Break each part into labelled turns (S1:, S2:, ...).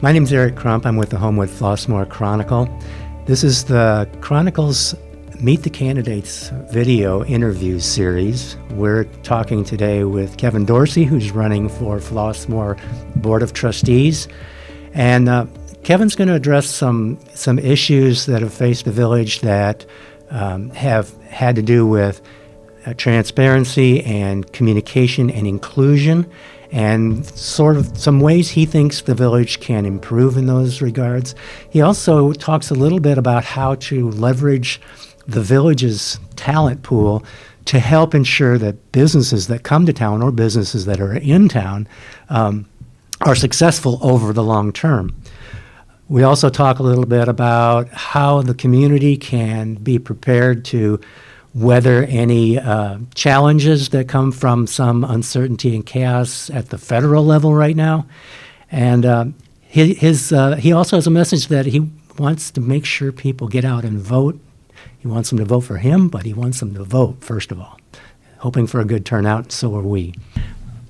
S1: My name's Eric Crump. I'm with the Homewood-Flossmoor Chronicle. This is the Chronicle's Meet the Candidates video interview series. We're talking today with Kevin Dorsey, who's running for Flossmoor Board of Trustees. And Kevin's going to address some issues that have faced the village that have had to do with transparency and communication and inclusion, and sort of some ways he thinks the village can improve in those regards. He also talks a little bit about how to leverage the village's talent pool to help ensure that businesses that come to town or businesses that are in town are successful over the long term. We also talk a little bit about how the community can be prepared to weather any challenges that come from some uncertainty and chaos at the federal level right now. And he also has a message that he wants to make sure people get out and vote. He wants them to vote for him, but he wants them to vote, first of all. Hoping for a good turnout, so are we.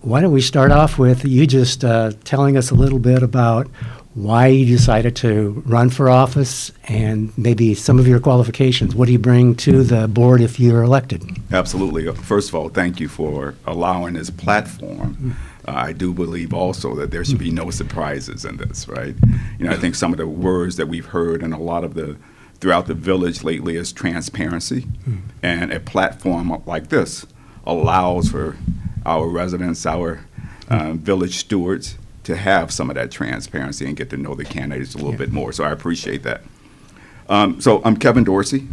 S1: Why don't we start off with you just telling us a little bit about why you decided to run for office and maybe some of your qualifications. What do you bring to the board if you're elected?
S2: Absolutely. First of all, thank you for allowing this platform. I do believe also that there should be no surprises in this, right? You know, I think some of the words that we've heard in a lot of throughout the village lately is transparency, and a platform like this allows for our residents, our village stewards, to have some of that transparency and get to know the candidates a little bit more. So I appreciate that. So I'm Kevin Dorsey.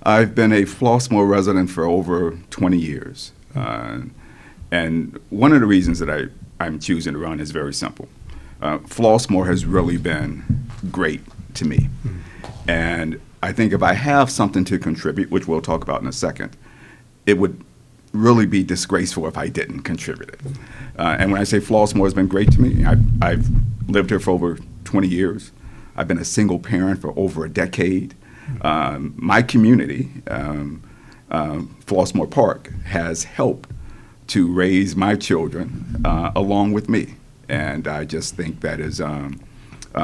S2: I've been a Flossmoor resident for over 20 years. And one of the reasons that I'm choosing to run is very simple. Flossmoor has really been great to me. And I think if I have something to contribute, which we'll talk about in a second, it would really be disgraceful if I didn't contribute it. And when I say Flossmoor has been great to me, I've lived here for over 20 years. I've been a single parent for over a decade. My community, Flossmoor Park, has helped to raise my children along with me. And I just think that is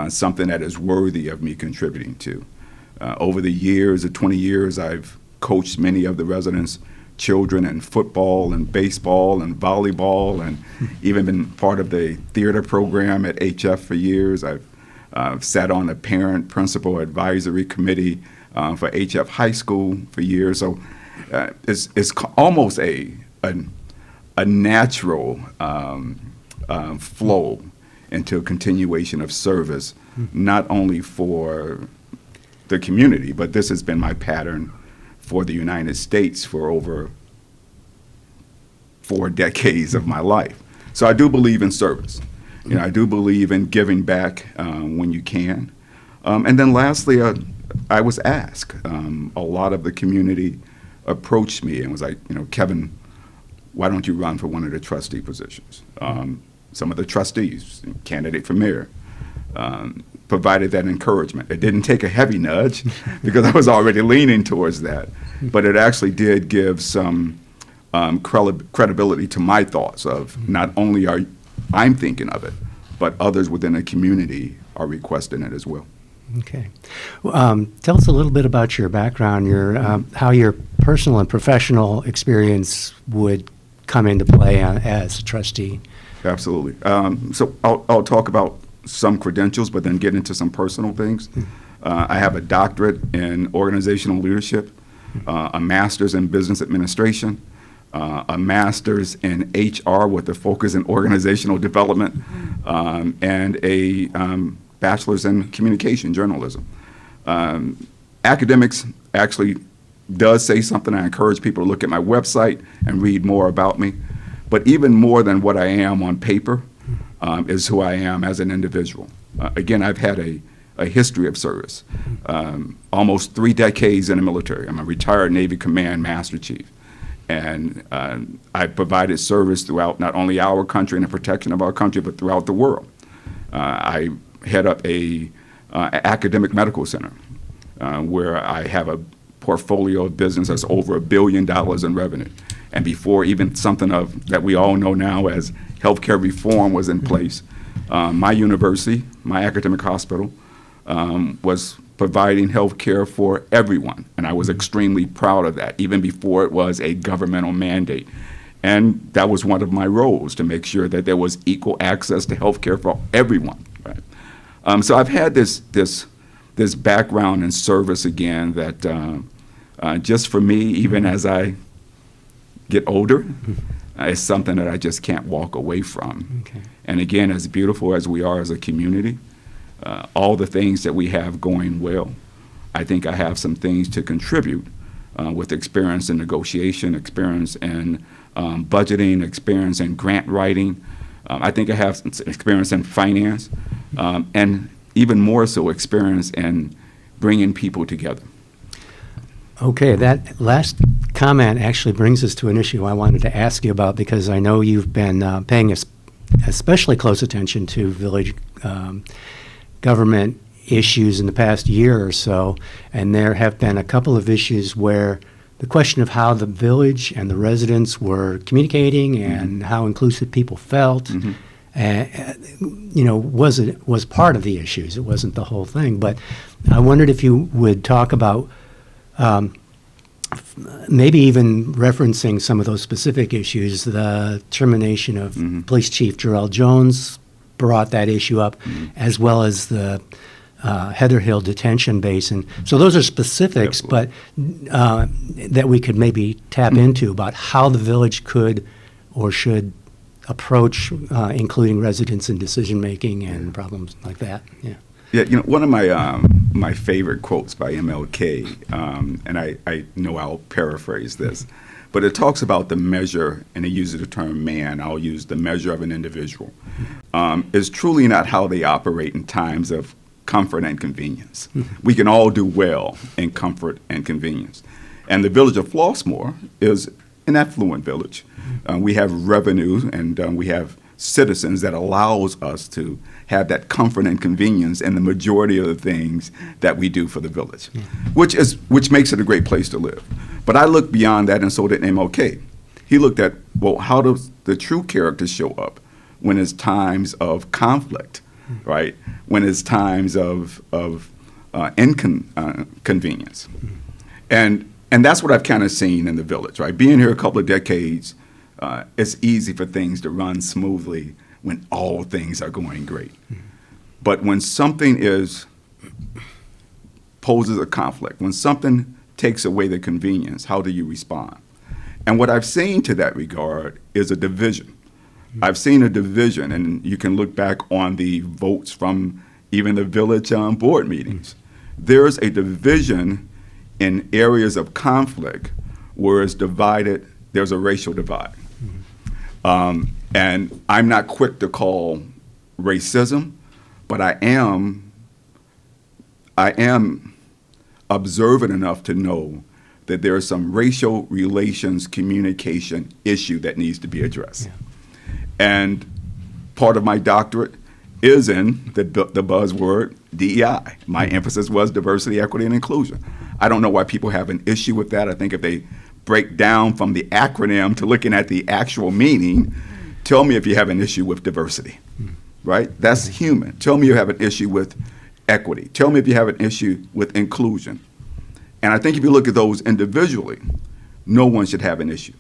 S2: something that is worthy of me contributing to. Over the years, the 20 years, I've coached many of the residents' children in football and baseball and volleyball, and even been part of the theater program at HF for years. I've sat on the parent principal advisory committee for HF High School for years. So it's almost a natural flow into a continuation of service, not only for the community, but this has been my pattern for the United States for over 4 decades of my life. So I do believe in service. You know, I do believe in giving back when you can. And then lastly, I was asked. A lot of the community approached me and was like, you know, Kevin, why don't you run for one of the trustee positions? Some of the trustees, candidate for mayor, provided that encouragement. It didn't take a heavy nudge because I was already leaning towards that, but it actually did give some credibility to my thoughts of not only I'm thinking of it, but others within the community are requesting it as well.
S1: Okay. Tell us a little bit about your background, how your personal and professional experience would come into play as a trustee.
S2: Absolutely. So I'll talk about some credentials, but then get into some personal things. I have a doctorate in organizational leadership, a master's in business administration, a master's in HR with a focus in organizational development, and a bachelor's in communication journalism. Academics actually does say something. I encourage people to look at my website and read more about me. But even more than what I am on paper is who I am as an individual. Again, I've had a history of service, almost 3 decades in the military. I'm a retired Navy Command Master Chief. And I provided service throughout not only our country and the protection of our country, but throughout the world. I head up a academic medical center where I have a portfolio of business that's over $1 billion in revenue. And before even something that we all know now as healthcare reform was in place, My university, my academic hospital, was providing health care for everyone. And I was extremely proud of that, even before it was a governmental mandate. And that was one of my roles, to make sure that there was equal access to health care for everyone. Right? So I've had this background in service again that just for me, even as I get older, it's something that I just can't walk away from.
S1: Okay.
S2: And again, as beautiful as we are as a community, all the things that we have going well, I think I have some things to contribute with experience in negotiation, experience in budgeting, experience in grant writing. I think I have some experience in finance, and even more so experience in bringing people together.
S1: Okay, that last comment actually brings us to an issue I wanted to ask you about, because I know you've been paying especially close attention to village government issues in the past year or so, and there have been a couple of issues where the question of how the village and the residents were communicating and how inclusive people felt, was part of the issues. It wasn't the whole thing, but I wondered if you would talk about maybe even referencing some of those specific issues. The termination of Police Chief Jarrell Jones brought that issue up, as well as the Heather Hill detention basin. So those are specifics, but that we could maybe tap into about how the village could or should approach including residents in decision-making and problems like that. Yeah.
S2: Yeah, one of my favorite quotes by MLK, and I know I'll paraphrase this, but it talks about the measure, and it uses the term man. I'll use the measure of an individual. Is truly not how they operate in times of comfort and convenience. We can all do well in comfort and convenience. And the village of Flossmoor is an affluent village. We have revenue, and we have citizens that allows us to have that comfort and convenience in the majority of the things that we do for the village, which makes it a great place to live. But I look beyond that, and so did MLK. He looked at, well, how does the true character show up when it's times of conflict, right? When it's times of inconvenience. And that's what I've kind of seen in the village, right? Being here a couple of decades, it's easy for things to run smoothly when all things are going great. But when something poses a conflict, when something takes away the convenience, how do you respond? And what I've seen to that regard is a division. I've seen a division, and you can look back on the votes from even the village board meetings. There's a division in areas of conflict where it's divided, there's a racial divide. And I'm not quick to call racism, but I am observant enough to know that there is some racial relations communication issue that needs to be addressed. Yeah. And part of my doctorate is in the buzzword DEI. My emphasis was diversity, equity, and inclusion. I don't know why people have an issue with that. I think if they break down from the acronym to looking at the actual meaning, tell me if you have an issue with diversity, right? That's human. Tell me you have an issue with equity. Tell me if you have an issue with inclusion. And I think if you look at those individually, no one should have an issue.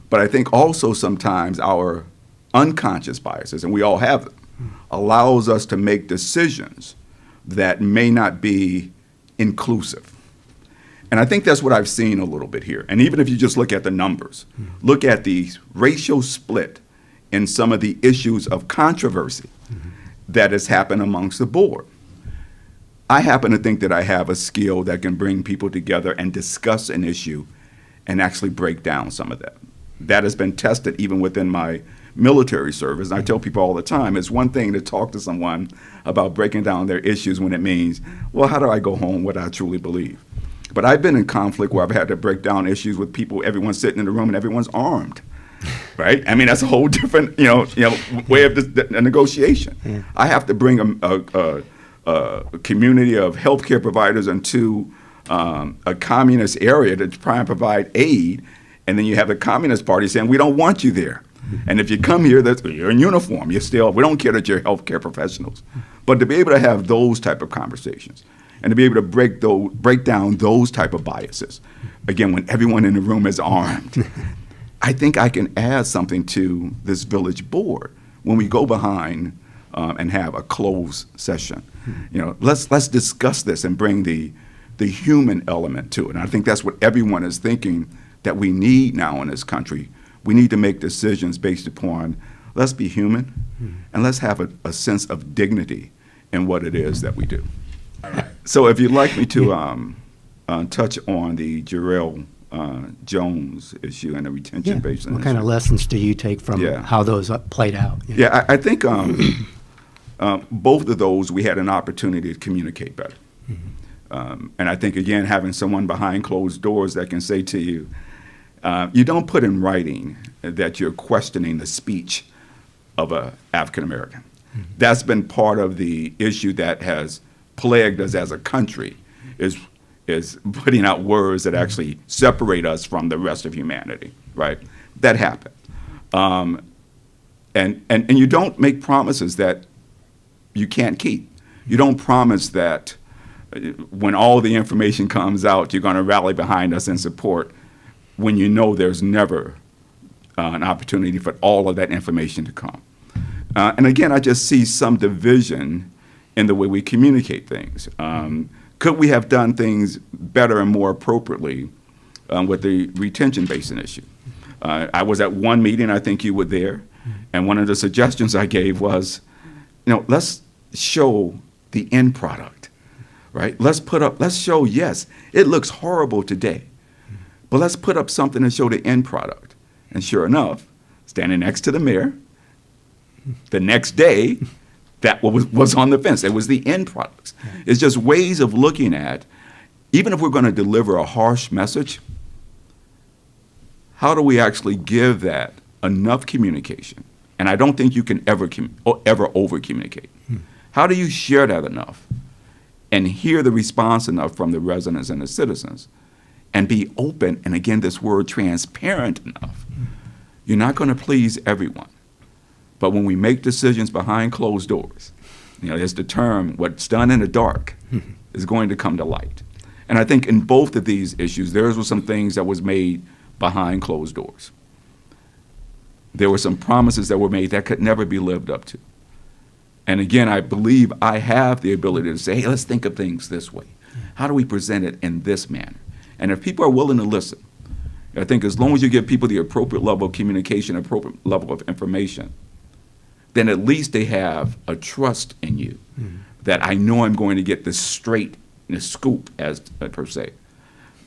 S2: But I think also sometimes our unconscious biases, and we all have them, allows us to make decisions that may not be inclusive. And I think that's what I've seen a little bit here. And even if you just look at the numbers, look at the racial split in some of the issues of controversy that has happened amongst the board. I happen to think that I have a skill that can bring people together and discuss an issue and actually break down some of that. That has been tested even within my military service. And I tell people all the time, it's one thing to talk to someone about breaking down their issues when it means, well, how do I go home what I truly believe? But I've been in conflict where I've had to break down issues with people, everyone's sitting in the room and everyone's armed, right? I mean, that's a whole different, way of the negotiation. Yeah. I have to bring a community of healthcare providers into a communist area to try and provide aid, and then you have the Communist Party saying, we don't want you there. And if you come here, you're in uniform. We don't care that you're healthcare professionals. But to be able to have those type of conversations and to be able to break down those type of biases, again, when everyone in the room is armed, I think I can add something to this village board when we go behind and have a closed session. Let's discuss this and bring the human element to it. And I think that's what everyone is thinking that we need now in this country. We need to make decisions based upon, let's be human, and let's have a sense of dignity in what it is that we do. All right. So if you'd like me to touch on the Jarrell Jones issue and the retention basin.
S1: What kind of lessons do you take from how those played out?
S2: Yeah, I think both of those we had an opportunity to communicate better. And I think, again, having someone behind closed doors that can say to you, you don't put in writing that you're questioning the speech of an African American. That's been part of the issue that has plagued us as a country, is putting out words that actually separate us from the rest of humanity, right? That happened. And you don't make promises that you can't keep. You don't promise that when all the information comes out, you're going to rally behind us and support, when you know there's never an opportunity for all of that information to come. And again, I just see some division in the way we communicate things. Could we have done things better and more appropriately with the retention basin issue? I was at one meeting, I think you were there, and one of the suggestions I gave was, let's show the end product, right? Let's show, yes, it looks horrible today, but let's put up something to show the end product. And sure enough, standing next to the mayor, the next day, that was on the fence. It was the end products. It's just ways of looking at, even if we're going to deliver a harsh message, how do we actually give that enough communication? And I don't think you can ever over-communicate. How do you share that enough and hear the response enough from the residents and the citizens and be open, and again, this word transparent enough? You're not going to please everyone. But when we make decisions behind closed doors, there's the term, what's done in the dark is going to come to light. And I think in both of these issues, there were some things that was made behind closed doors. There were some promises that were made that could never be lived up to. And again, I believe I have the ability to say, hey, let's think of things this way. How do we present it in this manner? And if people are willing to listen, I think as long as you give people the appropriate level of communication, appropriate level of information, then at least they have a trust in you that I know I'm going to get this straight, this scoop, as per se.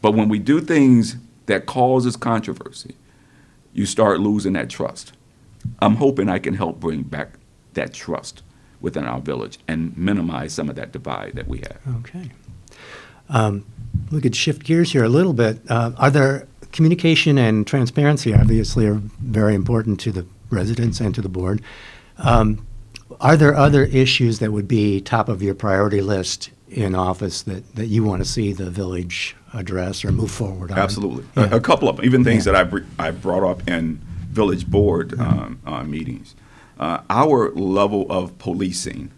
S2: But when we do things that causes controversy, you start losing that trust. I'm hoping I can help bring back that trust within our village and minimize some of that divide that we have.
S1: Okay. We could shift gears here a little bit. Are there communication and transparency obviously are very important to the residents and to the board. Are there other issues that would be top of your priority list in office that you want to see the village address or move forward on?
S2: Absolutely. Yeah. A couple of them, even things that I brought up in village board meetings. Our level of policing,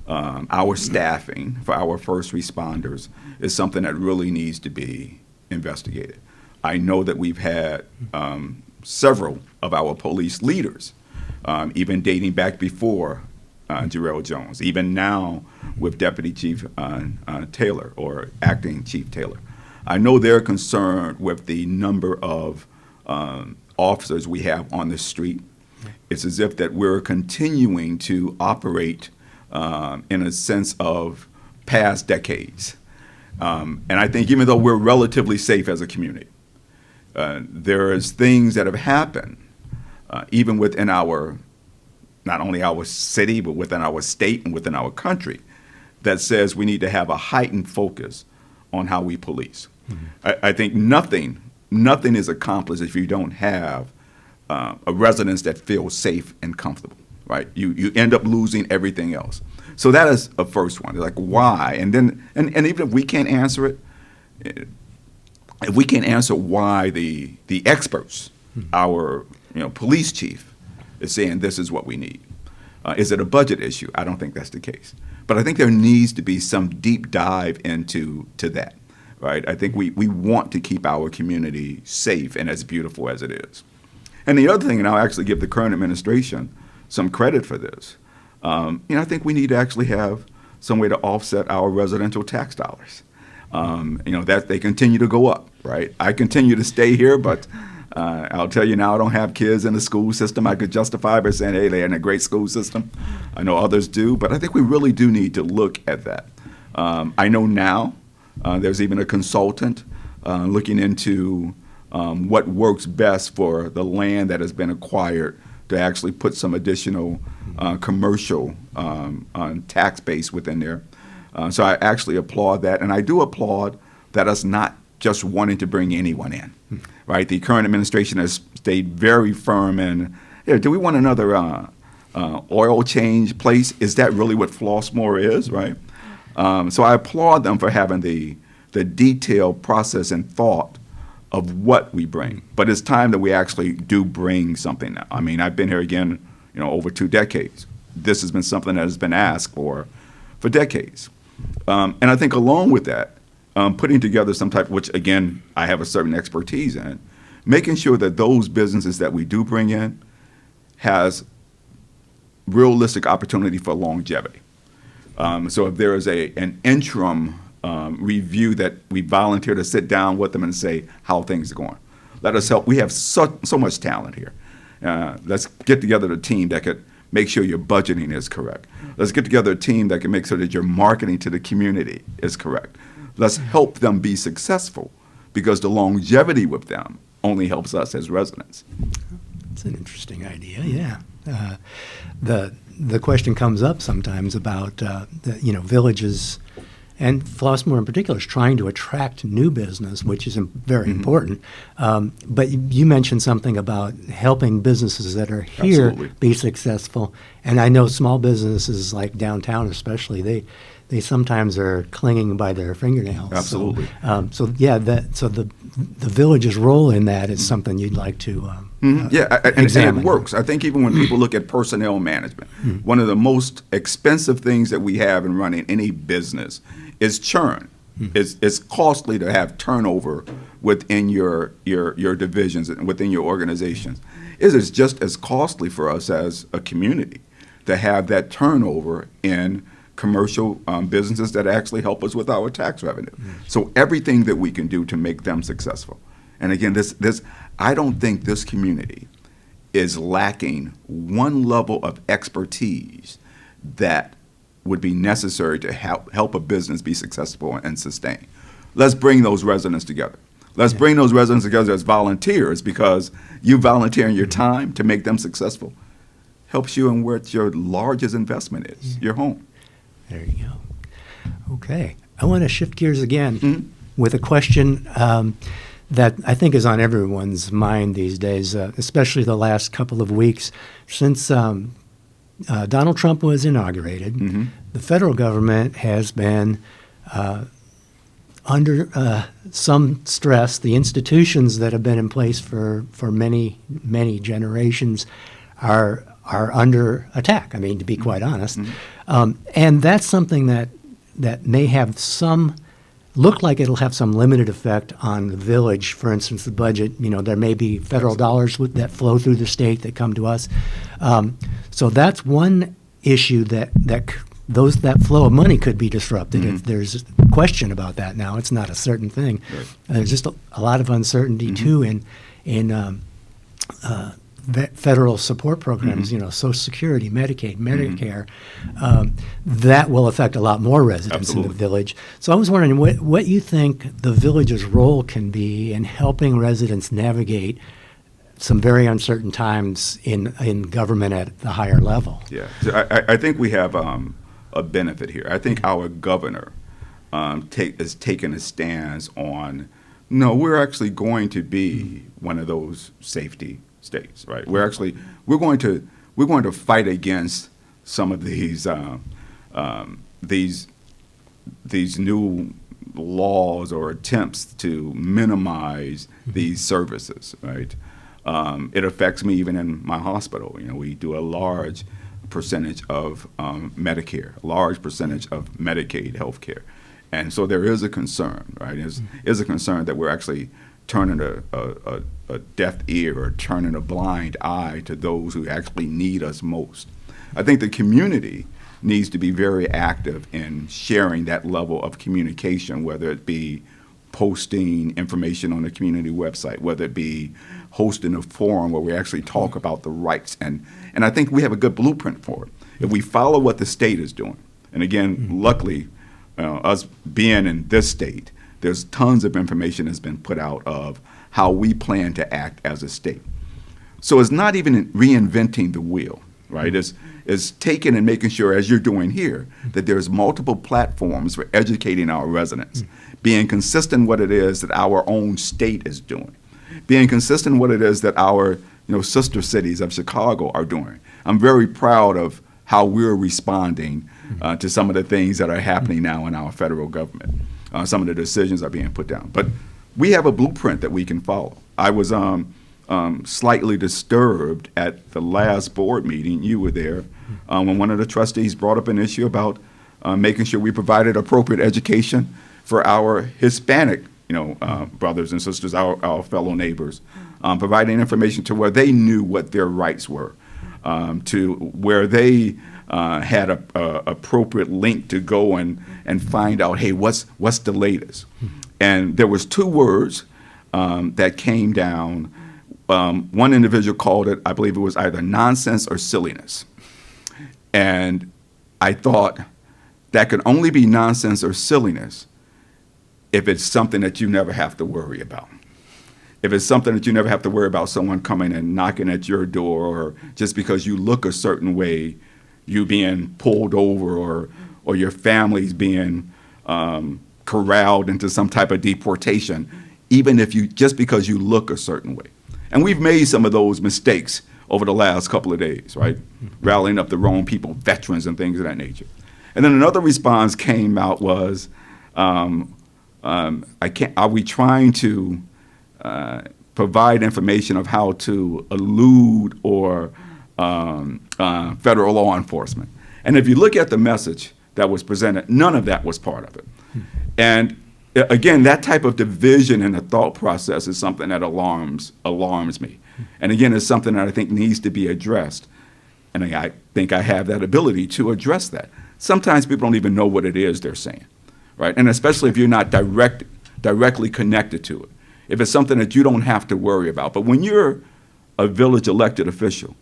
S2: our staffing for our first responders is something that really needs to be investigated. I know that we've had several of our police leaders, even dating back before Jarrell Jones, even now with Deputy Chief Taylor or Acting Chief Taylor. I know they're concerned with the number of officers we have on the street. It's as if that we're continuing to operate in a sense of past decades. And I think even though we're relatively safe as a community, there is things that have happened even within our, not only our city, but within our state and within our country, that says we need to have a heightened focus on how we police. I think nothing is accomplished if you don't have a residence that feels safe and comfortable, right? You end up losing everything else. So that is a first one. Like, why? And then, and even if we can't answer it, if we can't answer why the experts, our police chief, is saying this is what we need. Is it a budget issue? I don't think that's the case. But I think there needs to be some deep dive into that, right? I think we want to keep our community safe and as beautiful as it is. And the other thing, and I'll actually give the current administration some credit for this, I think we need to actually have some way to offset our residential tax dollars. That they continue to go up, right? I continue to stay here, but I'll tell you now, I don't have kids in the school system. I could justify by saying, hey, they're in a great school system. I know others do, but I think we really do need to look at that. I know now there's even a consultant looking into what works best for the land that has been acquired to actually put some additional commercial tax base within there. So I actually applaud that, and I do applaud that us not just wanting to bring anyone in, right? The current administration has stayed very firm in, do we want another oil change place? Is that really what Flossmoor is, right? So I applaud them for having the detailed process and thought of what we bring. But it's time that we actually do bring something now. I mean, I've been here again, over 2 decades. This has been something that has been asked for decades. And I think along with that, putting together some type, which again, I have a certain expertise in, making sure that those businesses that we do bring in has realistic opportunity for longevity. So if there is an interim review that we volunteer to sit down with them and say how things are going. Let us help. We have so much talent here. Let's get together a team that could make sure your budgeting is correct. Let's get together a team that can make sure that your marketing to the community is correct. Let's help them be successful, because the longevity with them only helps us as residents.
S1: That's an interesting idea, yeah. The question comes up sometimes about villages, and Flossmoor in particular is trying to attract new business, which is very important. But you mentioned something about helping businesses that are here
S2: Absolutely.
S1: be successful. And I know small businesses like downtown especially, they sometimes are clinging by their fingernails.
S2: Absolutely.
S1: So the village's role in that is something you'd like to
S2: And
S1: examine.
S2: it works. I think even when people look at personnel management, one of the most expensive things that we have in running any business is churn. It's costly to have turnover within your divisions and within your organizations. It is just as costly for us as a community to have that turnover in commercial businesses that actually help us with our tax revenue. So everything that we can do to make them successful. And again, I don't think this community is lacking one level of expertise that would be necessary to help a business be successful and sustain. Let's bring those residents together. Let's bring those residents together as volunteers, because you volunteering your time to make them successful helps you in what your largest investment is, your home.
S1: There you go. Okay. I want to shift gears again with a question that I think is on everyone's mind these days, especially the last couple of weeks. Since Donald Trump was inaugurated, the federal government has been under some stress. The institutions that have been in place for many, many generations are under attack, I mean, to be quite honest. And that's something that may have look like it'll have some limited effect on the village. For instance, the budget, there may be federal dollars that flow through the state that come to us. So that's one issue that flow of money could be disrupted if there's a question about that now. It's not a certain thing.
S2: Right.
S1: There's just a lot of uncertainty, too, in federal support programs, Social Security, Medicaid, Medicare, that will affect a lot more residents in the village. So I was wondering what you think the village's role can be in helping residents navigate some very uncertain times in government at the higher level.
S2: Yeah, so I think we have a benefit here. I think our governor has taken a stance on, no, we're actually going to be one of those safety states, right? We're going to fight against some of these new laws or attempts to minimize these services, right? It affects me even in my hospital. We do a large percentage of Medicare, a large percentage of Medicaid health care. And so there is a concern, right? Is a concern that we're actually turning a deaf ear or turning a blind eye to those who actually need us most. I think the community needs to be very active in sharing that level of communication, whether it be posting information on the community website, whether it be hosting a forum where we actually talk about the rights. And I think we have a good blueprint for it. If we follow what the state is doing, and again, luckily, us being in this state, there's tons of information that's been put out of how we plan to act as a state. So it's not even reinventing the wheel, right? It's taking and making sure, as you're doing here, that there's multiple platforms for educating our residents, being consistent what it is that our own state is doing, being consistent what it is that our sister cities of Chicago are doing. I'm very proud of how we're responding to some of the things that are happening now in our federal government. Some of the decisions are being put down. But we have a blueprint that we can follow. I was slightly disturbed at the last board meeting, you were there, when one of the trustees brought up an issue about making sure we provided appropriate education for our Hispanic brothers and sisters, our fellow neighbors, providing information to where they knew what their rights were, to where they had a appropriate link to go and find out, hey, what's the latest? And there was 2 words that came down. One individual called it, I believe it was either nonsense or silliness. And I thought that could only be nonsense or silliness if it's something that you never have to worry about. If it's something that you never have to worry about someone coming and knocking at your door, or just because you look a certain way, you being pulled over, or your family's being corralled into some type of deportation, even if just because you look a certain way. And we've made some of those mistakes over the last couple of days, right? Rallying up the wrong people, veterans and things of that nature. And then another response came out was, are we trying to provide information of how to elude or federal law enforcement? And if you look at the message that was presented, none of that was part of it. And again, that type of division in the thought process is something that alarms me. And again, it's something that I think needs to be addressed. And I think I have that ability to address that. Sometimes people don't even know what it is they're saying, right? And especially if you're not directly connected to it. If it's something that you don't have to worry about. But when you're a village elected official,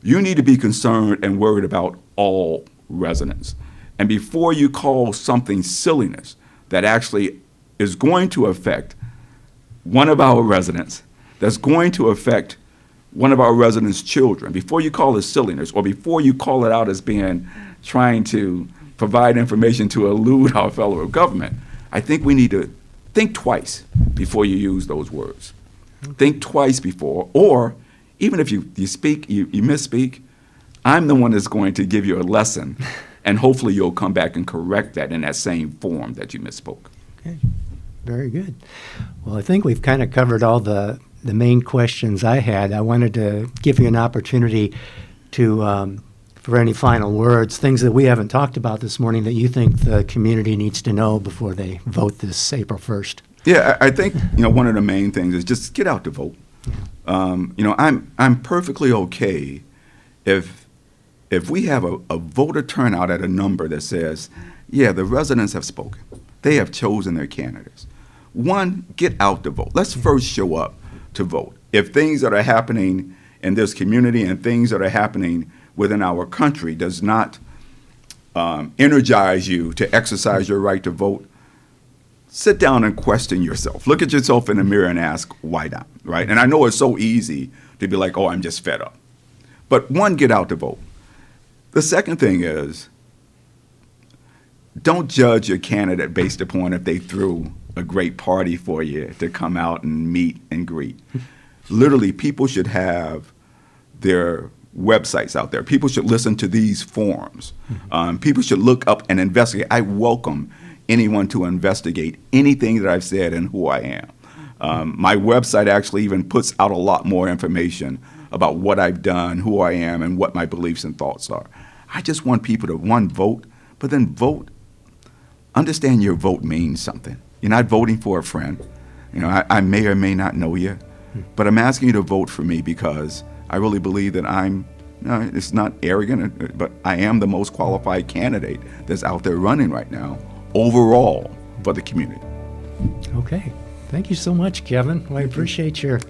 S2: you need to be concerned and worried about all residents. And before you call something silliness that actually is going to affect one of our residents, that's going to affect one of our residents' children, before you call it silliness, or before you call it out as being trying to provide information to elude our fellow government, I think we need to think twice before you use those words. Think twice before, or even if you speak, you misspeak, I'm the one that's going to give you a lesson, and hopefully you'll come back and correct that in that same form that you misspoke.
S1: Okay, very good. Well, I think we've kind of covered all the main questions I had. I wanted to give you an opportunity to, for any final words, things that we haven't talked about this morning that you think the community needs to know before they vote this April 1st.
S2: Yeah, I think one of the main things is just get out to vote. I'm perfectly okay if we have a voter turnout at a number that says, yeah, the residents have spoken. They have chosen their candidates. One, get out to vote. Let's first show up to vote. If things that are happening in this community and things that are happening within our country does not energize you to exercise your right to vote, sit down and question yourself. Look at yourself in the mirror and ask, why not, right? And I know it's so easy to be like, oh, I'm just fed up. But one, get out to vote. The second thing is, don't judge your candidate based upon if they threw a great party for you to come out and meet and greet. Literally, people should have their websites out there. People should listen to these forums. People should look up and investigate. I welcome anyone to investigate anything that I've said and who I My website actually even puts out a lot more information about what I've done, who I am, and what my beliefs and thoughts are. I just want people to, one, vote, but then vote. Understand your vote means something. You're not voting for a friend. I may or may not know you, but I'm asking you to vote for me because I really believe that it's not arrogant, but I am the most qualified candidate that's out there running right now overall for the community.
S1: Okay. Thank you so much, Kevin. Well, I appreciate your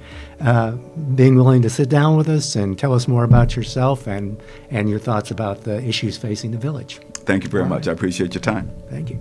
S1: being willing to sit down with us and tell us more about yourself and your thoughts about the issues facing the village.
S2: Thank you very much. I appreciate your time.
S1: Thank you.